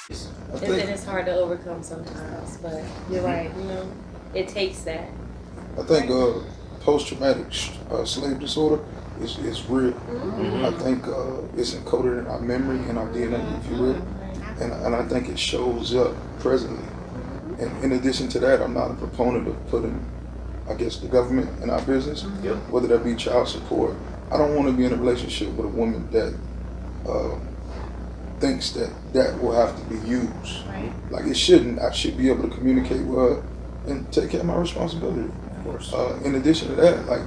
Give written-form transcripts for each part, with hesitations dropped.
And then it's hard to overcome sometimes, but you're right, it takes that. I think post-traumatic slave disorder is real. I think it's encoded in our memory and our DNA, if you will, and I think it shows up presently. And in addition to that, I'm not a proponent of putting, I guess, the government in our business, whether that be child support. I don't want to be in a relationship with a woman that thinks that will have to be used. Right. Like it shouldn't. I should be able to communicate with her and take care of my responsibility. Of course. In addition to that, like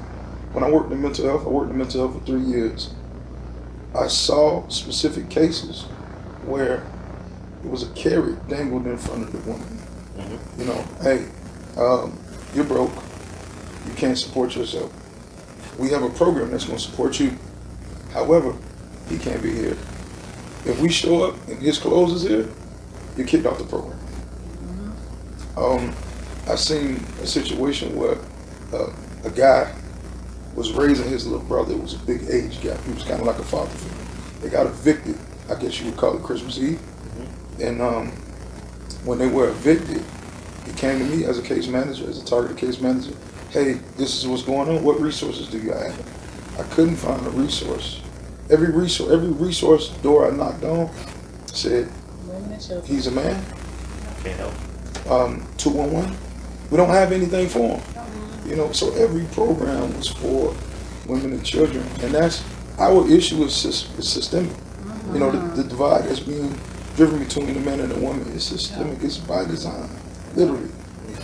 when I worked in mental health, I worked in mental health for 3 years. I saw specific cases where it was a carrot dangled in front of the woman. You know, hey, you're broke. You can't support yourself. We have a program that's going to support you. However, he can't be here. If we show up and his clothes is here, you're kicked off the program. I've seen a situation where a guy was raising his little brother. It was a big age gap. He was kind of like a father figure. They got evicted, I guess you would call it Christmas Eve. And when they were evicted, he came to me as a case manager, as a targeted case manager. Hey, this is what's going on. What resources do you have? I couldn't find a resource. Every resource door I knocked on said, he's a man. Can't help. 211. We don't have anything for him. You know, so every program was for women and children, and that's our issue is systemic. You know, the divide that's being driven between the man and the woman is systemic. It's by design, literally.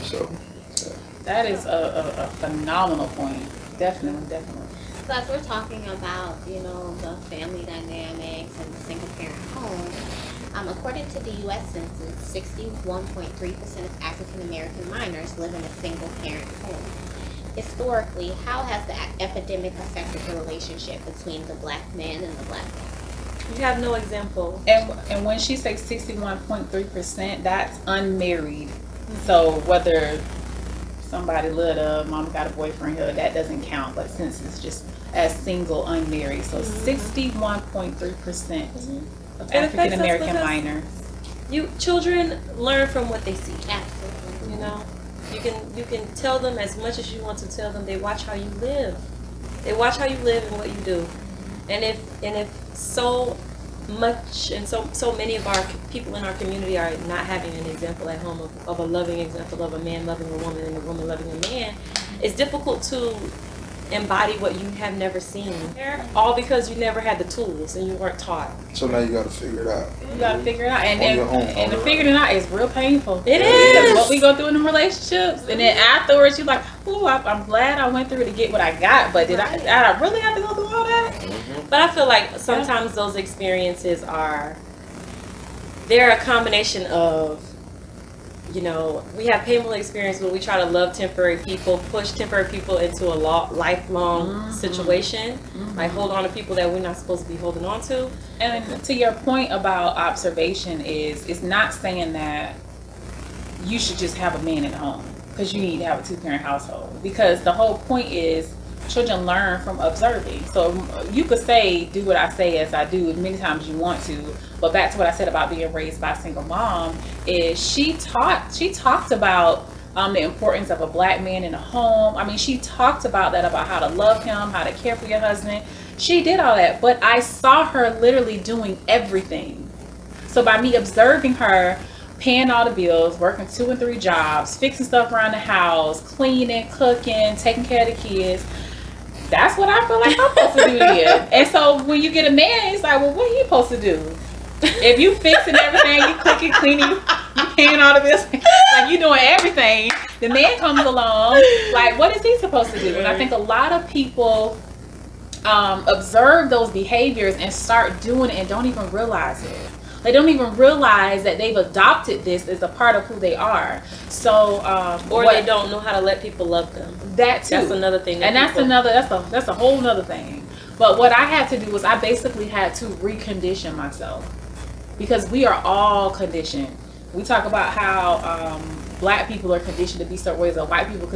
So that is a phenomenal point. Definitely. So as we're talking about, the family dynamics and the single parent home, according to the US Census, 61.3% of African American minors live in a single parent home. Historically, how has the epidemic affected the relationship between the black man and the black woman? You have no example. And when she says 61.3%, that's unmarried. So whether somebody lived mom got a boyfriend here, that doesn't count. But since it's just as single, unmarried, so 61.3% of African American minors. Children learn from what they see. Absolutely. You can tell them as much as you want to tell them. They watch how you live. They watch how you live and what you do. And if so much and so many of our people in our community are not having an example at home of a loving example of a man loving a woman and a woman loving a man, it's difficult to embody what you have never seen. All because you never had the tools and you weren't taught. So now you got to figure it out. You got to figure it out, and On your own. to figure it out is real painful. It Because is. what we go through in them relationships, and then afterwards you're like, "Ooh, I'm glad I went through to get what I got." But did I really have to go through all that? But I feel like sometimes those experiences they're a combination of, we have painful experience where we try to love temporary people, push temporary people into a lifelong situation, like hold on to people that we're not supposed to be holding on to. And to your point about observation it's not saying that you should just have a man in the home because you need to have a 2-parent household, because the whole point is children learn from observing. So you could say, do what I say as I do, many times you want to, but back to what I said about being raised by a single mom, is she talked about the importance of a black man in a home. I mean, she talked about that, about how to love him, how to care for your husband. She did all that, but I saw her literally doing everything. So by me observing her, paying all the bills, working 2 and 3 jobs, fixing stuff around the house, cleaning, cooking, taking care of the kids, that's what I feel like I'm supposed to do here. And so when you get a man, it's like, well, what he supposed to do? If you fixing everything, you cooking, cleaning, you paying all the bills, like you doing everything, the man comes along, like, what is he supposed to do? And I think a lot of people observe those behaviors and start doing it and don't even realize it. They don't even realize that they've adopted this as a part of who they are. So, They don't know how to let people love them. That too. That's another thing. That's a whole nother thing. But what I had to do was I basically had to recondition myself, because we are all conditioned We talk about how black people are conditioned to be certain ways, or white people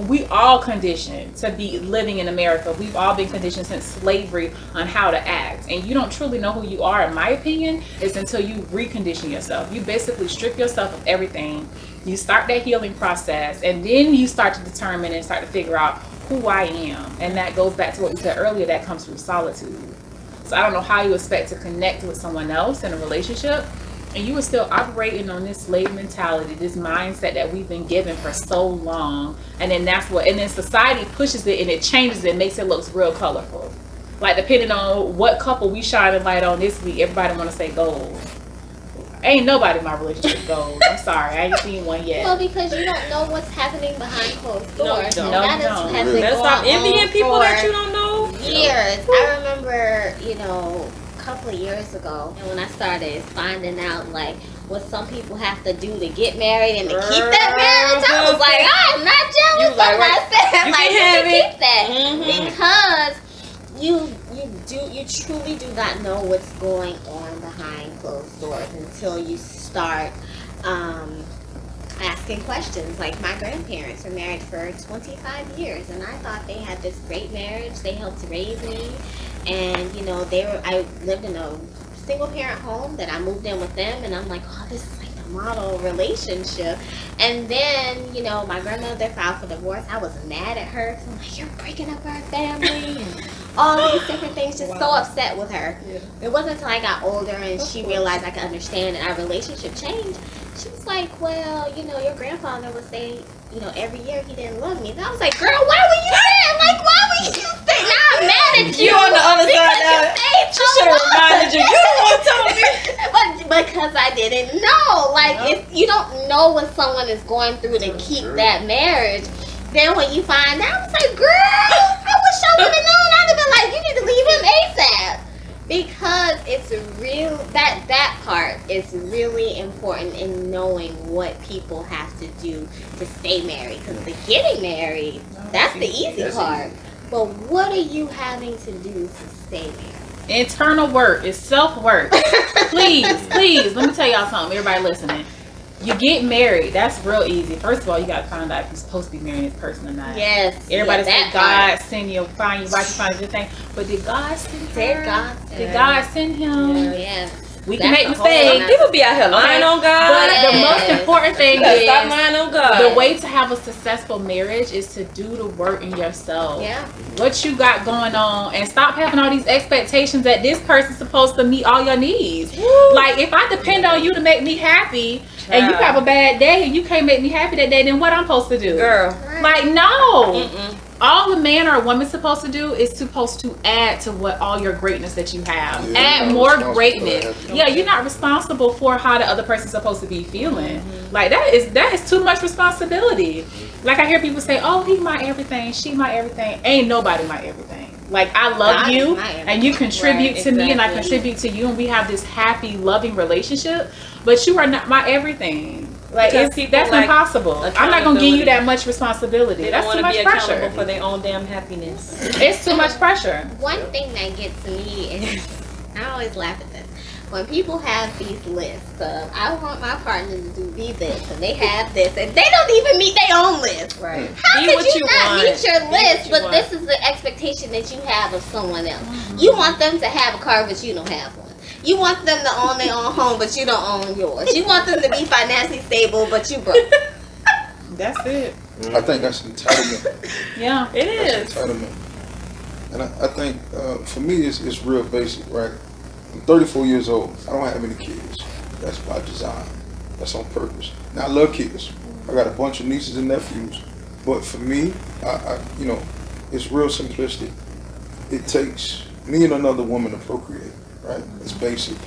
we all conditioned to be living in America. We've all been conditioned since slavery on how to act. And you don't truly know who you are, in my opinion, is until you recondition yourself. You basically strip yourself of everything. You start that healing process, and then you start to determine and start to figure out who I am. And that goes back to what we said earlier, that comes through solitude. So I don't know how you expect to connect with someone else in a relationship, and you are still operating on this slave mentality, this mindset that we've been given for so long. And then society pushes it and it changes it and makes it look real colorful. Like, depending on what couple we shine a light on this week, everybody want to say gold. Ain't nobody in my relationship gold. I'm sorry, I ain't seen one yet. Well, because you don't know what's happening behind closed No, doors. you don't. That No, you don't. has been Let's going stop envying on people for that you don't know. years. I remember, a couple of years ago, and when I started finding out like what some people have to do to get married and to keep that marriage, I was like, I'm not jealous of myself. You Like, can have you it. keep that because you truly do not know what's going on behind closed doors until you start asking questions. Like, my grandparents were married for 25 years, and I thought they had this great marriage. They helped raise me, and I lived in a single parent home that I moved in with them, and I'm like, oh, this is like the model relationship. And then my grandmother filed for divorce. I was mad at her. I'm like, you're breaking up our family, and all these different things. Just so upset with her. Yeah. It wasn't until I got older and she realized I could understand and our relationship changed. She was like, well, your grandfather would say, every year he didn't love me. And I was like, girl, why would you say it? Like, why would you say? Now I'm mad at you. You on the other side because now. you She should have reminded you. You don't want to tell me. but because I didn't know. Like, if you don't know what someone is going through to keep that marriage, then when you find out, it's like, girl, I wish I would have known. I'd have been like, you need to leave him ASAP. Because it's real, that part is really important in knowing what people have to do to stay married. Because the getting married, that's the easy part. But what are you having to do to stay married? Internal work is self-work. Please, let me tell y'all something, everybody listening. You get married, that's real easy. First of all, you gotta find out if you're supposed to be marrying this person or not. Yes. Everybody yeah, say God send you, find you, wife, you find your thing. But did God send her? Did God send him? Yes. We can That's make the whole mistakes. nother- People be out here lying on God. But the most important thing You gotta stop is lying on God. the way to have a successful marriage is to do the work in yourself. Yeah. What you got going on, and stop having all these expectations that this person's supposed to meet all your needs. Woo. Like, if I depend on you to make me happy, and you have a bad day and you can't make me happy that day, then what I'm supposed to do? Girl. Like, no. Mm-mm. All a man or a woman's supposed to do is supposed to add to what all your greatness that you have. Yeah, Add you're more not responsible greatness. for that. Yeah, you're not responsible for how the other person's supposed to be feeling. Like, that is too much responsibility. Like, I hear people say, oh, he my everything, she my everything. Ain't nobody my everything. Like, I love God you is my and you contribute Right, to me and I exactly. contribute to you, and we have this happy, loving relationship, but you are not my everything. Like, Because people that's like impossible. I'm not gonna give you that much responsibility. They don't That's want too to much be pressure. accountable for their own damn happiness. It's too much pressure. One thing that gets me is, I always laugh at this. When people have these lists of, I want my partner to be this, and they have this, and they don't even meet their own list. Right. How Be could what you you not want. meet your Be what list, you but want. this is the expectation that you have of someone else? You want them to have a car, but you don't have one. You want them to own their own home, but you don't own yours. You want them to be financially stable, but you broke. That's it. I think that's entitlement. Yeah. It That's is. entitlement. And I think for me, it's real basic, right? I'm 34 years old. I don't have any kids. That's by design. That's on purpose. Now, I love kids. I got a bunch of nieces and nephews. But for me, I it's real simplistic. It takes me and another woman to procreate, right? It's basic.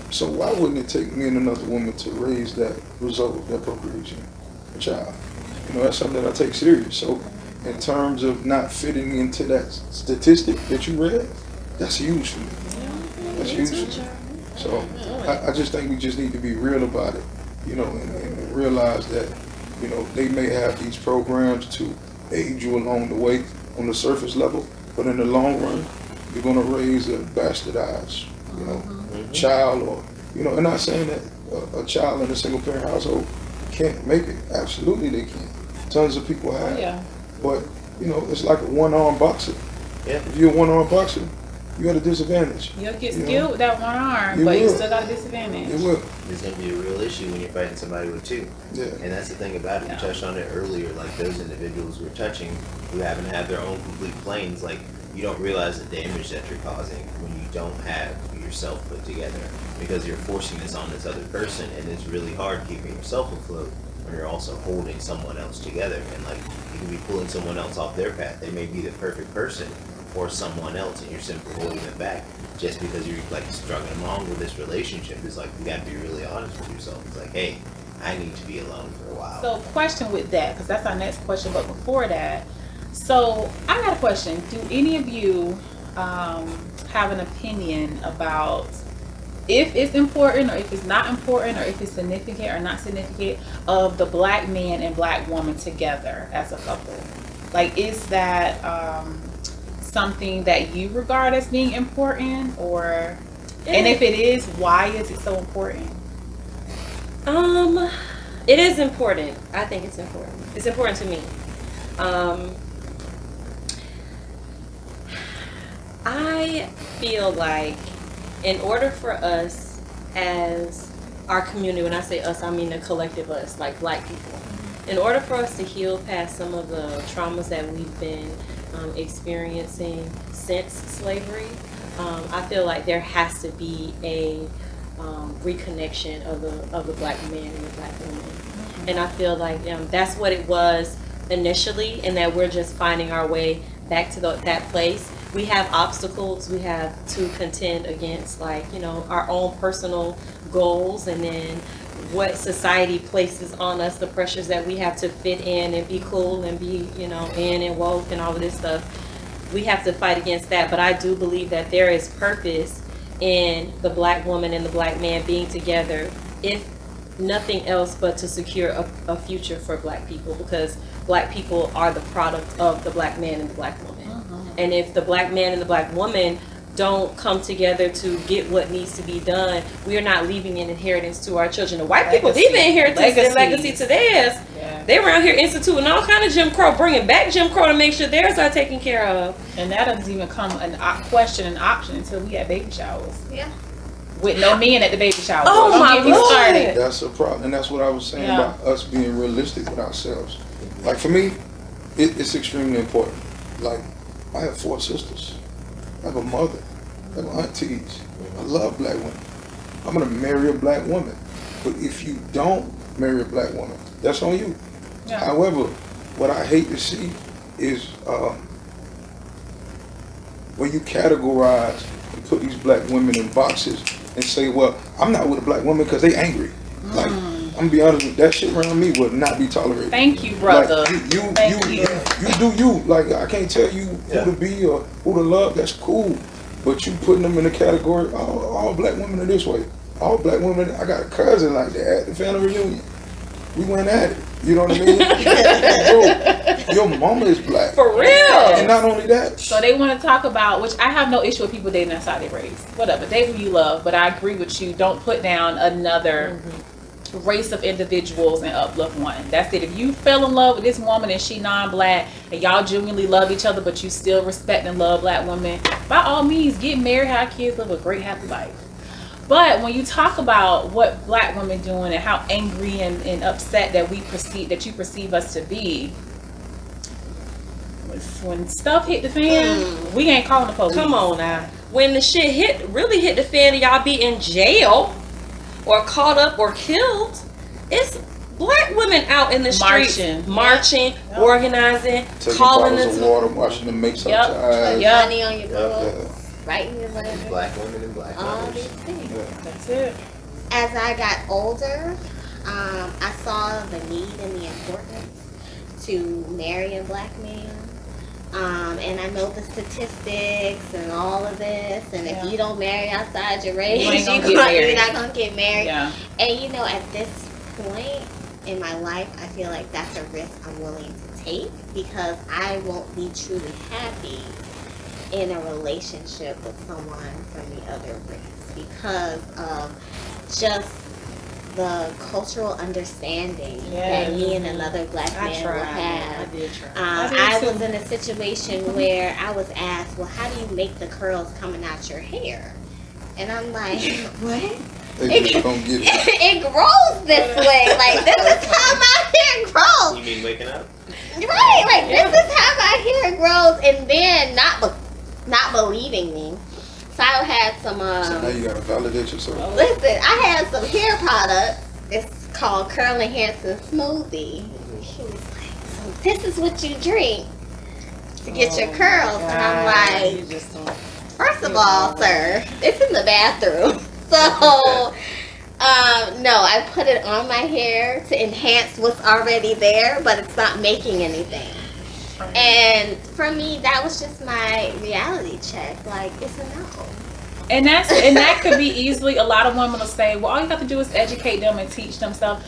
So why wouldn't it take me and another woman to raise that result, that procreation, a child? That's something that I take serious. So in terms of not fitting into that statistic that you read, that's huge for me. That's huge for me. So I just think we just need to be real about it, and realize that, they may have these programs to aid you along the way on the surface level, but in the long run, you're going to raise a bastardized, child, or, and not saying that a child in a single parent household can't make it. Absolutely they can. Tons of people have. Yeah. But, you know, it's like a one-arm boxer. Yeah. If you're a one-arm boxer, you at a disadvantage. You'll get You know? skilled with that one arm, You but you will. still got a disadvantage. It will. There's gonna be a real issue when you're fighting somebody with two. Yeah. And that's the thing about it. Yeah. You touched on it earlier, like those individuals we're touching who happen to have their own complete planes, like you don't realize the damage that you're causing when you don't have yourself put together because you're forcing this on this other person, and it's really hard keeping yourself afloat when you're also holding someone else together, and like you can be pulling someone else off their path. They may be the perfect person for someone else, and you're simply holding them back just because you're like struggling along with this relationship. It's like you got to be really honest with yourself. It's like, hey, I need to be alone for a while. So, question with that, because that's our next question, but before that, so I got a question. Do any of you have an opinion about if it's important or if it's not important or if it's significant or not significant of the black man and black woman together as a couple? Like, is that something that you regard as being important, or and if it is, why is it so important? It is important. I think it's important. It's important to me. I feel like in order for us as our community, when I say us, I mean the collective us, like black people, in order for us to heal past some of the traumas that we've been experiencing since slavery, I feel like there has to be a reconnection of the black man and the black woman. And I feel like that's what it was initially, and that we're just finding our way back to that place. We have obstacles we have to contend against, like, you know, our own personal goals, and then what society places on us, the pressures that we have to fit in and be cool and be, you know, in and woke and all of this stuff. We have to fight against that. But I do believe that there is purpose in the black woman and the black man being together, if nothing else but to secure a future for black people, because black people are the product of the black man and the black woman. And if the black man and the black woman don't come together to get what needs to be done, we are not leaving an inheritance to our children. The white people leave an inheritance and legacy to theirs. Yeah. They're around here instituting all kind of Jim Crow, bringing back Jim Crow to make sure theirs are taken care of. And that doesn't even come an option until we have baby showers. Yeah. With no men at the baby shower. Oh, Don't my get me Lord. started. That's a problem, and that's what I was saying Yeah. about us being realistic with ourselves. Like for me, it's extremely important. Like I have 4 sisters. I have a mother. I have aunties. I love black women. I'm gonna marry a black woman. But if you don't marry a black woman, that's on you. Yeah. However, what I hate to see is when you categorize and put these black women in boxes and say, well, I'm not with a black woman because they angry. Like, I'm gonna be honest with you, that shit around me would not be tolerated. Thank you, brother. Like, Thank you. you do you. Like, I can't tell you who to be or who to love. That's cool. But you putting them in the category, all black women are this way. All black women, I got a cousin like that at the family reunion. We went at it. You know what I mean? Bro, your mama is black. For real. And not only that. So they want to talk about, which I have no issue with people dating outside their race. Whatever, date who you love. But I agree with you. Don't put down another race of individuals and uplift one. That's it. If you fell in love with this woman and she non-black and y'all genuinely love each other, but you still respect and love black women, by all means, get married, have kids, live a great happy life. But when you talk about what black women doing and how angry and upset that you perceive us to be, when stuff hit the fan, we ain't calling the police. Come on now. When the shit really hit the fan and y'all be in jail or caught up or killed, it's black women out in the streets marching, organizing, Taking calling bottles of water, washing the makes outside. Yep. Money on your clothes, writing your letter, Black women and black all mothers. these things. That's it. As I got older, I saw the need and the importance to marry a black man. And I know the statistics and all of this, and if you don't marry outside your race, You ain't gonna get you're married. not gonna get married. Yeah. And you know, at this point in my life, I feel like that's a risk I'm willing to take, because I won't be truly happy in a relationship with someone from the other race because of just the cultural understanding Yeah. that me and another black I man will tried. have. I did try. I was in a situation where I was asked, well, how do you make the curls coming out your hair? And I'm like, what? They just don't get it. It grows this way. Like, this is how my hair grows. You mean waking up? Right, like this is how my hair grows, and then not believing me. So I had some. So now you gotta validate yourself. Listen, I had some hair products. It's called Curl Enhancing Smoothie. He was like, "So this is what you drink to get your curls," and I'm like, "First of all, sir, it's in the bathroom." So. No, I put it on my hair to enhance what's already there, but it's not making anything. And for me, that was just my reality check. Like, it's a no. And that could be easily, a lot of women will say, well, all you have to do is educate them and teach them stuff.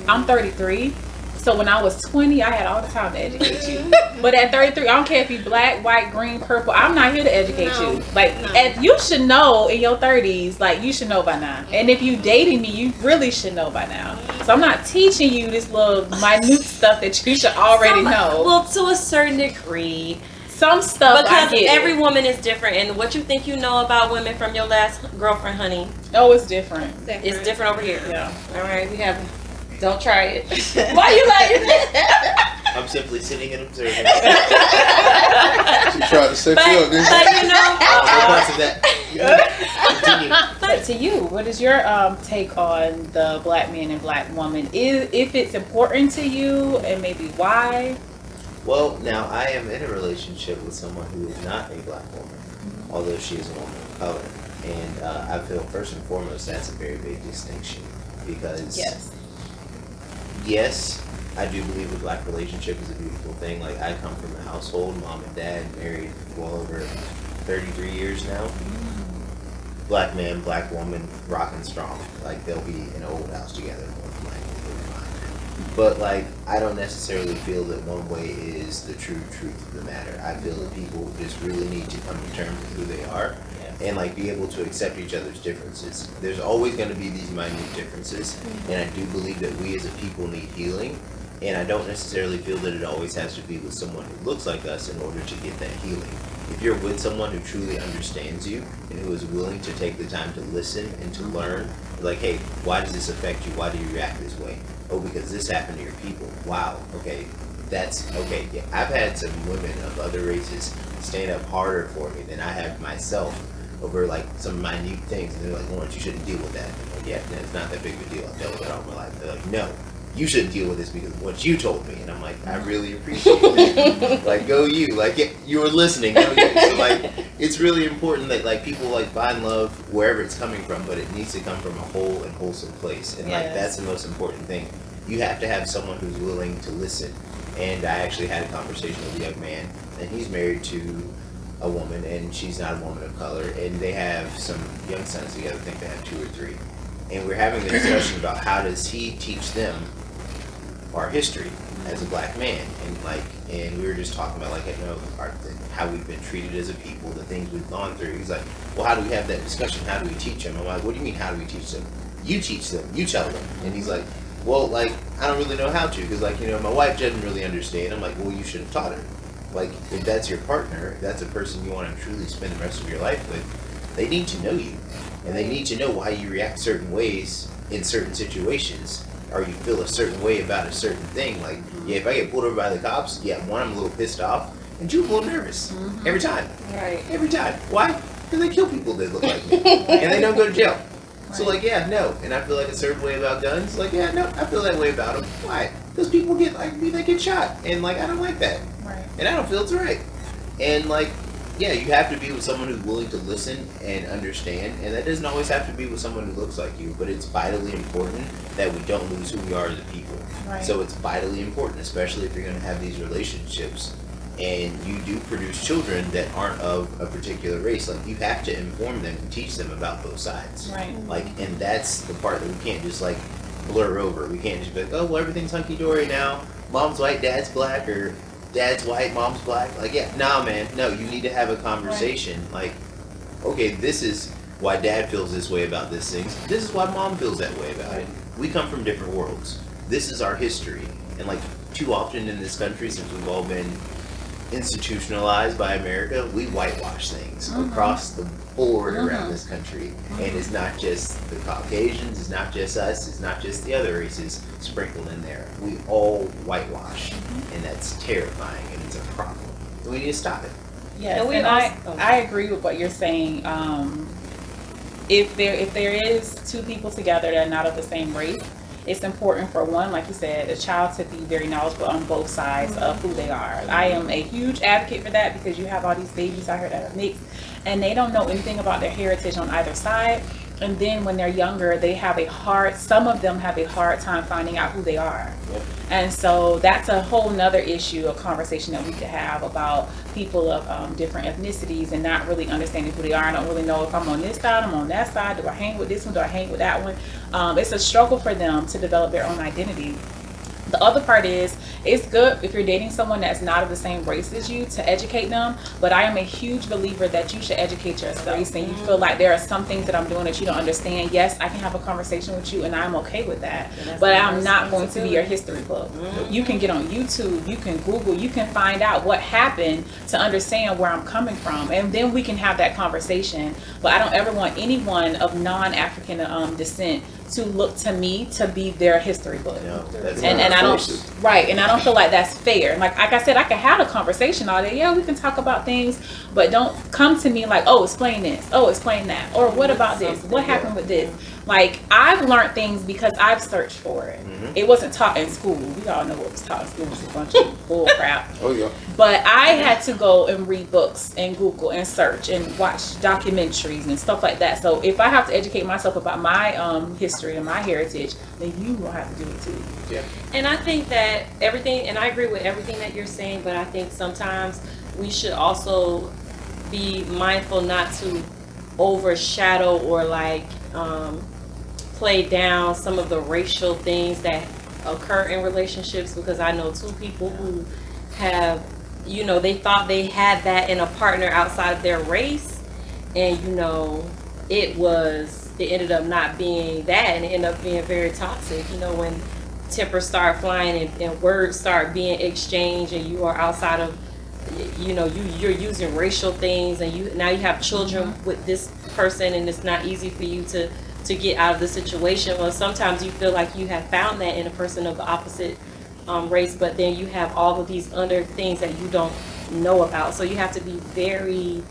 I'm 33. So when I was 20, I had all the time to educate you. But at 33, I don't care if you're black, white, green, purple. I'm not here to educate you. Like, you should know in your 30s, like, you should know by now. And if you dating me, you really should know by now. So I'm not teaching you this little minute stuff that you should already know. Well, to a certain degree. Some stuff Because I get. every woman is different, and what you think you know about women from your last girlfriend, honey, Oh, it's different. is different over here. Yeah. All right, we have. Don't try it. Why you laughing? I'm simply sitting and observing. She tried to set you up, didn't she? But you know, No parts of that. Continue. But to you, what is your take on the black man and black woman? If it's important to you, and maybe why? Well, now I am in a relationship with someone who is not a black woman, although she is a woman of color. And I feel first and foremost that's a very big distinction because yes, I do believe a black relationship is a beautiful thing. Like, I come from a household, mom and dad, married well over 33 years now. Black man, black woman, rockin' strong. Like, they'll be in an old house together. But, like, I don't necessarily feel that one way is the true truth of the matter. I feel that people just really need to come to terms with who they are and, like, be able to accept each other's differences. There's always going to be these minute differences, and I do believe that we as a people need healing, and I don't necessarily feel that it always has to be with someone who looks like us in order to get that healing. If you're with someone who truly understands you and who is willing to take the time to listen and to learn, like, hey, why does this affect you? Why do you react this way? Oh, because this happened to your people. Wow, okay, that's, okay, yeah. I've had some women of other races stand up harder for me than I have myself over, like, some minute things, and they're like, Lawrence, you shouldn't deal with that. I'm like, yeah, it's not that big of a deal. I've dealt with it all my life. They're like, no, you shouldn't deal with this because of what you told me. And I'm like, I really appreciate it. Like, go you. Like, yeah, you were listening. Go you. So, like, it's really important that, like, people, like, find love wherever it's coming from, but it needs to come from a whole and wholesome place. And, like, that's the most important thing. You have to have someone who's willing to listen. And I actually had a conversation with a young man, and he's married to a woman, and she's not a woman of color, and they have some young sons together. I think they have 2 or 3. And we're having a discussion about how does he teach them our history as a black man, and we were just talking about, like, you know, how we've been treated as a people, the things we've gone through. He's like, well, how do we have that discussion? How do we teach them? I'm like, what do you mean, how do we teach them? You teach them, you tell them. And he's like, well, like, I don't really know how to, because, like, you know, my wife doesn't really understand. I'm like, well, you should have taught her. Like, if that's your partner, if that's a person you want to truly spend the rest of your life with, they need to know you. And they need to know why you react certain ways in certain situations, or you feel a certain way about a certain thing. Like, yeah, if I get pulled over by the cops, yeah, one, I'm a little pissed off, and two, I'm a little nervous. Every time. right. Every time. Why? Because they kill people that look like me. And they don't go to jail. So, like, yeah, no. And I feel like a certain way about guns. Like, yeah, no, I feel that way about them. Why? Because people get, like, they get shot. And, like, I don't like that. Right. And I don't feel it's right. And, like, yeah, you have to be with someone who's willing to listen and understand. And that doesn't always have to be with someone who looks like you. But it's vitally important that we don't lose who we are as a people. Right. So it's vitally important, especially if you're going to have these relationships. And you do produce children that aren't of a particular race. Like, you have to inform them and teach them about both sides. Right. Like, and that's the part that we can't just, like, blur over. We can't just be like, oh, well, everything's hunky-dory now. Mom's white, dad's black, or dad's white, mom's black. Like, yeah, nah, man. No, you need to have a conversation. Like, okay, this is why dad feels this way about this thing. This is why mom feels that way about it. We come from different worlds. This is our history. And like too often in this country, since we've all been institutionalized by America, we whitewash things across the board around this country. And it's not just the Caucasians, it's not just us, it's not just the other races sprinkled in there. We all whitewash, and that's terrifying, and it's a problem. And we need to stop it. Yes, And we and also- I agree with what you're saying. If there is two people together that are not of the same race, it's important for one, like you said, a child to be very knowledgeable on both sides of who they are. I am a huge advocate for that because you have all these babies out here that are mixed and they don't know anything about their heritage on either side. And then when they're younger, some of them have a hard time finding out who they are. Yep. And so that's a whole nother issue, a conversation that we could have about people of different ethnicities and not really understanding who they are. I don't really know if I'm on this side, I'm on that side. Do I hang with this one? Do I hang with that one? It's a struggle for them to develop their own identity. The other part is, it's good if you're dating someone that's not of the same race as you to educate them, but I am a huge believer that you should educate yourself. And you feel like there are some things that I'm doing that you don't understand. Yes, I can have a conversation with you and I'm okay with that, but I'm not going to be your history book. You can get on YouTube, you can Google, you can find out what happened to understand where I'm coming from, and then we can have that conversation. But I don't ever want anyone of non-African descent to look to me to be their history book. No, that's And I don't, right, and I don't feel like that's fair. Like I said, I can have a conversation all day. Yeah, we can talk about things, but don't come to me like, oh, explain this, oh, explain that, or what about this? What happened with this? Like, I've learned things because I've searched for it. It wasn't taught in school. We all know what was taught in school was a bunch of bull crap. Oh yeah. But I had to go and read books and Google and search and watch documentaries and stuff like that. So if I have to educate myself about my history and my heritage, then you will have to do it too. Yeah. And I think that everything, and I agree with everything that you're saying, but I think sometimes we should also be mindful not to overshadow or like play down some of the racial things that occur in relationships, because I know two people who have, they thought they had that in a partner outside of their race, and it ended up not being that, and it ended up being very toxic. When tempers start flying and words start being exchanged, and you are outside of, you're using racial things, and now you have children with this person, and it's not easy for you to get out of the situation. Well, sometimes you feel like you have found that in a person of the opposite race, but then you have all of these other things that you don't know about. So you have to be very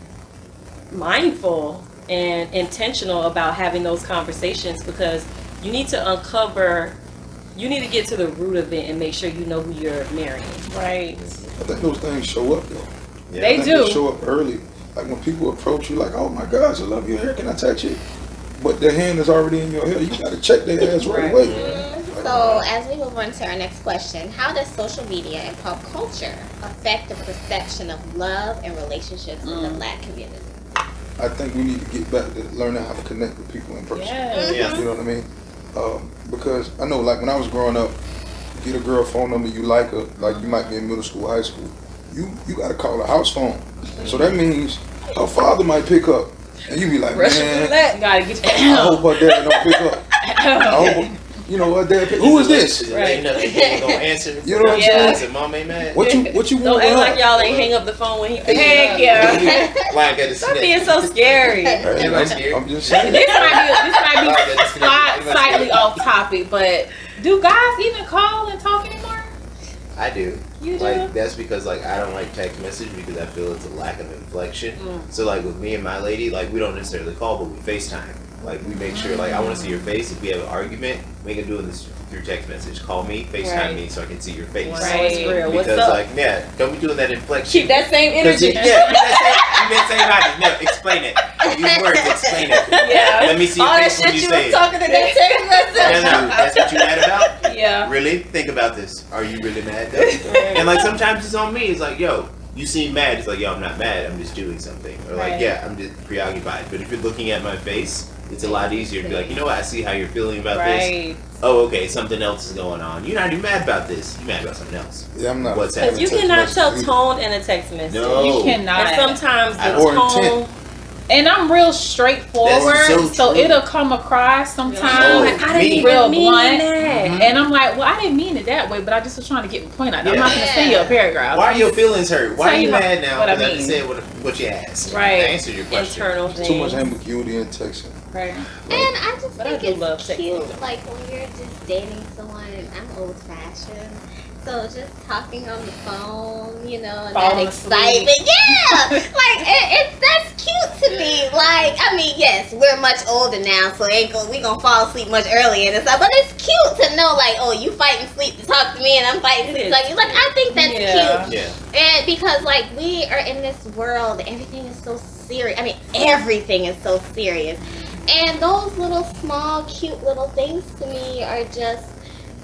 mindful and intentional about having those conversations, because you need to get to the root of it and make sure you know who you're marrying. Right. I think those things show up though. Yeah. They I think do. They show up early. Like when people approach you like, oh my gosh, I love your hair, can I touch it? But their hand is already in your hair. You gotta check their ass right away. So as we move on to our next question, how does social media and pop culture affect the perception of love and relationships in the Black community? I think we need to get back to learning how to connect with people in person. Yes. Yeah. You know what I mean? Because I know, like when I was growing up, get a girl phone number, you like her, like you might be in middle school, high school, you gotta call a house phone. So that means her father might pick up, and you be like, Rushing man, through that. You gotta get I hope her dad don't pick up. I hope, her dad pick. Who is this? Right. Nothing ain't gonna answer. You know what I'm Yeah. saying? Mom ain't mad. What you Don't want act with like her? y'all ain't hang up the phone when he picked Heck it up. yeah. Why I gotta Stop being so scary. Hey, Am I scared? I'm just saying. This might be slightly off topic, but do guys even call and talk anymore? I do. You do? Like that's because like I don't like text message because I feel it's a lack of inflection. So like with me and my lady, like we don't necessarily call, but we FaceTime. Like we make sure like I want to see your face. If we have an argument, we can do this through text message. Call me, FaceTime Right. me so I can see your face. Right. It's real. What's Because up? like don't be doing that inflection. Keep that same 'Cause energy. you that same energy. No, explain it. Use words. Explain it. Yeah. Let me see your All that face when shit you you say was it. talking to that text message. No, that's what you mad about. Yeah. Really? Think about this. Are you really mad though? And like sometimes it's on me. It's like, yo, you seem mad. It's like, yo, I'm not mad. I'm just doing something. Or like, Right. yeah, I'm just preoccupied. But if you're looking at my face, it's a lot easier to be like, you know what? I see how you're feeling about this. Right. Oh, okay. Something else is going on. You're not even mad about this. You're mad about something else. Yeah, I'm not. What's Because happening? you cannot tell tone in a text message. No. You cannot. And sometimes the Or tone, intent. And I'm real straightforward, That's so true. it'll come across sometimes I didn't even real mean blunt. that. And I'm like, well, I didn't mean it that way, but I just was trying to get my point out. I'm not going to send you a paragraph. Why are your feelings hurt? Why are you mad now? what I Because I mean. just said what you asked. Right. I answered your question. Internal Too much things. ambiguity in texting. Right. And I just But I think do love it's texting. cute, like when you're just dating someone. I'm old fashioned, so just talking on the phone, you know, and Falling that asleep. excitement, yeah, like it's that's cute to me. Like, I mean, yes, we're much older now, so we gonna fall asleep much earlier and stuff. But it's cute to know, like, oh, you fighting sleep to talk to me, and I'm fighting sleep to talk to you. Like, I think that's cute. Yeah. And because like we are in this world, everything is so serious. I mean, everything is so serious. And those little small, cute little things to me are just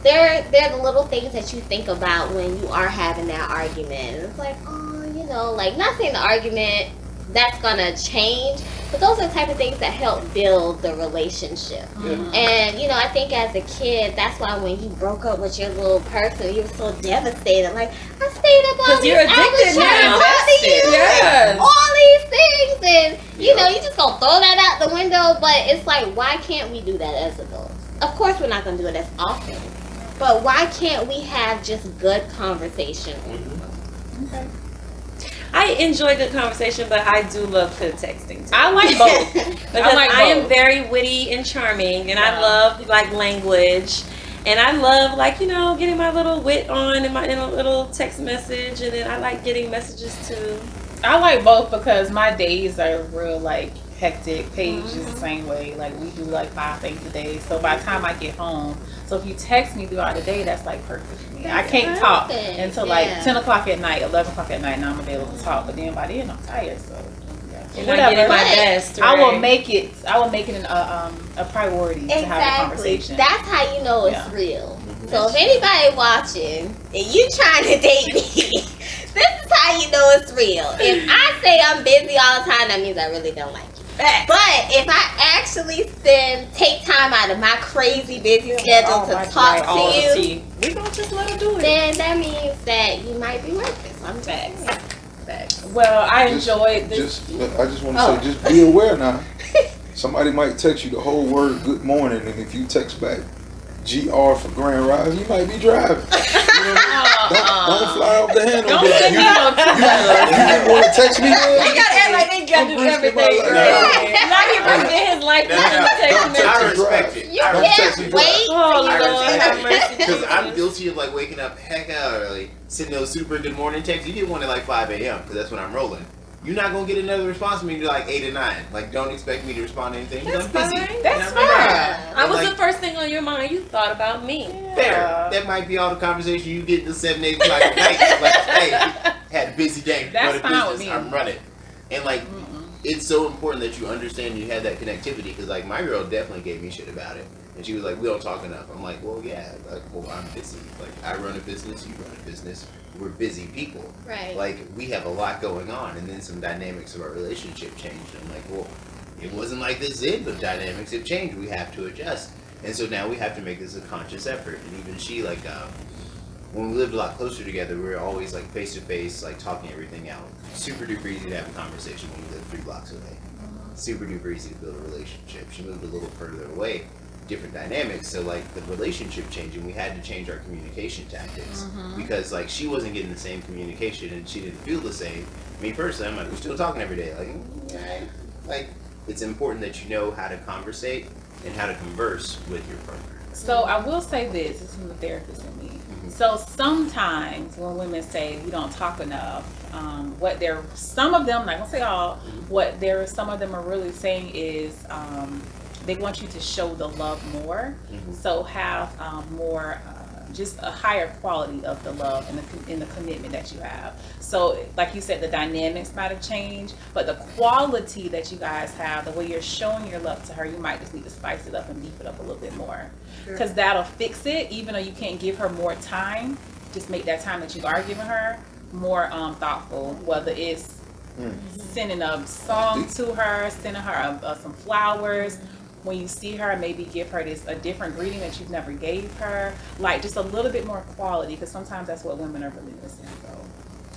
they're the little things that you think about when you are having that argument. It's like, oh, you know, like not saying the argument that's gonna change, but those are the type of things that help build the relationship. And you know, I think as a kid, that's why when you broke up with your little person, you were so devastated. Like, I stayed up all Because these you're hours addicted trying now. to talk to you, Yes. and all these things, and you know, you just gonna throw that out the window. But it's like, why can't we do that as adults? Of course, we're not gonna do it as often, but why can't we have just good conversation? Okay. I enjoy good conversation, but I do love good texting too. I like both. Because I am very witty and charming, and I love like language, and I love like, you know, getting my little wit on in a little text message, and then I like getting messages too. I like both because my days are real like hectic. Paige is the same way. Like we do like 5 things a day. So by the time I get home, so if you text me throughout the day, that's like perfect for me. I can't talk until like 10 o'clock at night, 11 o'clock at night, and I'm available to talk. But then by then I'm tired, so yeah. And I get my best. I will right? make it a priority to have a conversation. That's how you know it's real. So if anybody watching and you trying to date me, this is how you know it's real. If I say I'm busy all the time, that means I really don't like you. But if I actually take time out of my crazy busy schedule to talk to you, we gonna just let her do it. then that means that you might be worth it. So I'm facts. Well, I enjoyed this. I just want to say, just be aware now. Somebody might text you the whole word "good morning," and if you text back "GR" for Grand Rise, you might be driving. You know, don't fly off the handle. Don't send me no You didn't want to text me? You gotta act like they gotta do everything. Now he risking his life. I respect it. You I can't respect it. wait. Oh, I Lord, have mercy. Because I'm guilty of like waking up heck out early, sending those super good morning texts. You get one at like 5 a.m. because that's when I'm rolling. You're not gonna get another response from me until like 8 or 9. Like, don't expect me to respond to anything. That's I'm busy. fine. That's And I'm fine. busy. I was Like, the first thing on your mind. You thought about me. fair. That might be all the conversation you get till 7, 8 o'clock at night. Like, hey, had a busy day. That's Run a fine with business. me. I'm running. And like, it's so important that you understand you have that connectivity. Because like, my girl definitely gave me shit about it. And she was like, we don't talk enough. I'm like, well, yeah. Like, well, I'm busy. Like, I run a business. You run a business. We're busy people. Right. Like, we have a lot going on. And then some dynamics of our relationship changed. I'm like, well, it wasn't like this then, but dynamics have changed. We have to adjust. And so now we have to make this a conscious effort. And even she, like, when we lived a lot closer together, we were always, like, face to face, like, talking everything out. Super duper easy to have a conversation when we lived 3 blocks away. Super duper easy to build a relationship. She moved a little further away. Different dynamics, so like the relationship changing, we had to change our communication tactics because like she wasn't getting the same communication and she didn't feel the same. Me personally, I'm like, we're still talking every day. Like, alright. Like, it's important that you know how to conversate and how to converse with your partner. So I will say this is from the therapist in me. So sometimes when women say we don't talk enough, some of them, I'm not gonna say all, some of them are really saying is they want you to show the love more. So have more, just a higher quality of the love and the commitment that you have. So like you said, the dynamics might have changed, but the quality that you guys have, the way you're showing your love to her, you might just need to spice it up and beef it up a little bit more. Because that'll fix it. Even though you can't give her more time, just make that time that you are giving her more thoughtful, whether it's sending a song to her, sending her some flowers. When you see her, maybe give her a different greeting that you've never gave her, like just a little bit more quality, because sometimes that's what women are really missing. So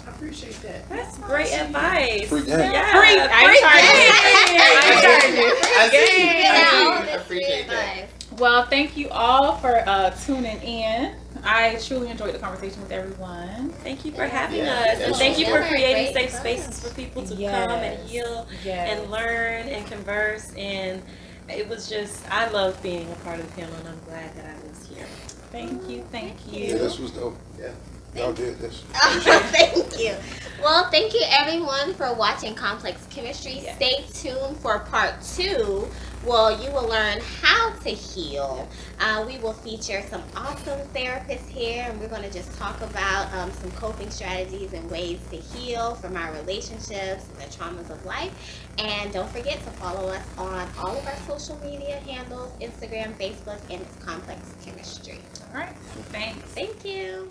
I appreciate that. That's great advice. Free game. Yeah. Free. I ain't charging you. I see. Yeah, I appreciate that. Well, thank you all for tuning in. I truly enjoyed the conversation with everyone. Thank you for having Yeah. us, and thank you for Yeah. creating Great safe fun. spaces for people to Yes. come and heal Yes. and learn and converse. And it was just, I love being a part of the panel, and I'm glad that I was here. Thank you. Thank Yeah, you. this was dope. Yeah. Y'all did this. Thank you. Well, thank you everyone for watching Complex Chemistry. Yeah. Stay tuned for part 2. Well, you will learn how to heal. We will feature some awesome therapists here, and we're going to just talk about some coping strategies and ways to heal from our relationships and the traumas of life. And don't forget to follow us on all of our social media handles, Instagram, Facebook, and it's Complex Chemistry. All right. Thanks. Thank you.